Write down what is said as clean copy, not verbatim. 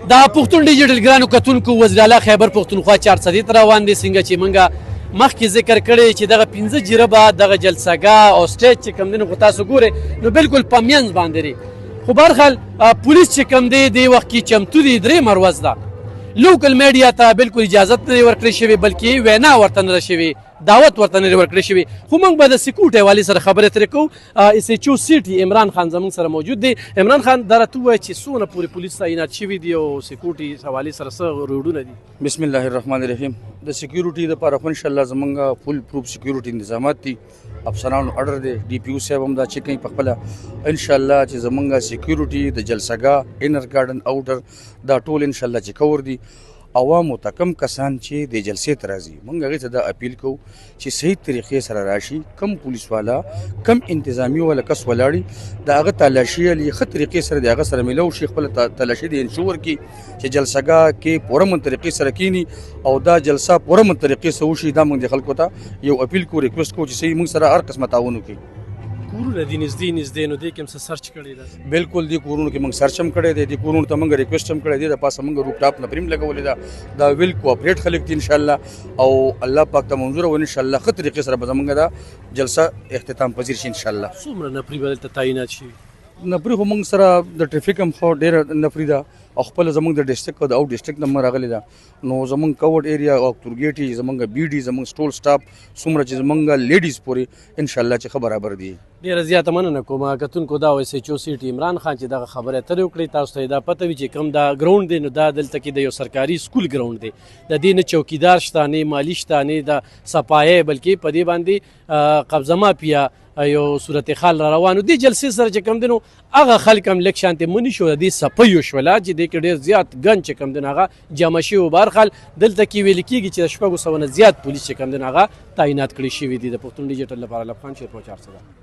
دا پښتون ډیجیټل ګرانو کتونکو وزیر اعلی خیبر پښتونخوا 400 ته روان دي څنګه چې موږ مخکې ذکر کړی چې دغه 15 جربه دغه جلسهګاه او سټیج چې کوم دی نو تاسو ګورئ نو بالکل په منځ باندې دی خو برخل پولیس چې کوم دی د وخت کې چمتو دي درې مروز ده لوکل میډیا ته بالکل اجازت نه ورکړی شوی بلکې وینا ورته نه شوی دعوت ورته نه ورکړی شوی خو موږ به د سکیورټي والي سره خبرې ترې کوو اس ایچ او سیټي عمران خان زموږ سره موجود دی عمران خان دا راته ووایه چې څونه پورې پولیس تعینات شوي دي او سکیورټي حوالې سره څه روډونه دي بسم الله الرحمن الرحیم د سکیورټي دپاره خو انشاءالله زمونږ فل پروف سکیورټي انتظامات دي افسرانو اډر دی ډي پي او صاحب هم دا چې کوي په خپله انشاءالله چې زمونږ سکیورټي د جلسهګاه انر ګارډن آوټر دا ټول انشاءالله چې کور دي عوامو ته کم کسان چې د جلسې ته راځي موږ هغې ته دا اپیل کوو چې صحیح طریقې سره راشي کم پولیس والا کم انتظامي والا کس ولاړي د هغه تلاشي یې ښه طریقې سره د هغه سره میلو شي خپله تلاشي د انشور کړي چې جلسهګاه کې پوره من طریقې سره کینی او دا جلسه پوره من طریقې سره وشي دا موږ د خلکو ته یو اپیل کوو ریکویسټ کوو چې صحیح موږ سره هر قسمه تعاون وکړي کورونه دي نږدې نو دې کې هم څه سرچ کړی ده بالکل دې کورونو کې موږ سرچ هم کړی دی دې کورونو ته موږ ریکویسټ هم کړی دی د پاسه موږ روپ ټاپ نفریم لګولې ده دا ویل کوآپریټ خلک دي انشاءالله او الله پاک ته منظور او انشاءالله ښه طریقې سره به زموږ دا جلسه اختتام پذیر شي انشاءالله څومره نفري به دلته تعینات شوي نفري خو موږ سره د ټریفک هم خو ډېره نفري ده او خپل زموږ د ډسټرکټ او د آوټ ډسټرکټ نه راغلی ده نو زموږ کوډ ایریا او تورګیټي زموږ بی ډي زموږ سټول سټاف څومره چې زموږ لیډیز پورې انشاءالله چې ښه برابر دي ډېره زیاته مننه کوم کتونکو دا وایي چې او سیټي عمران خان چې دغه خبره اترې وکړې تاسو ته دا پته وي چې کوم دا ګراوند دی نو دا دلته کې د یو سرکاري سکول ګراوند دی د دې نه چوکیدار شته نه مالي شته نه د صفایۍ بلکې په دې باندې قبضه مافیا یو صورتحال را روانو دي جلسې سره چې کوم دی نو هغه خلک هم لږ شانتې مني شو د دې صفیو شوله چې دې کې ډېر زیات ګن چې کوم دی نو هغه جمع شوي برخل دلته کې ویل کېږي چې د 600 نه زیات پولیس چې کوم دی نو هغه تعینات کړي شوي دي د پښتون ډیجیټل لپاره لبخان شیرپور 400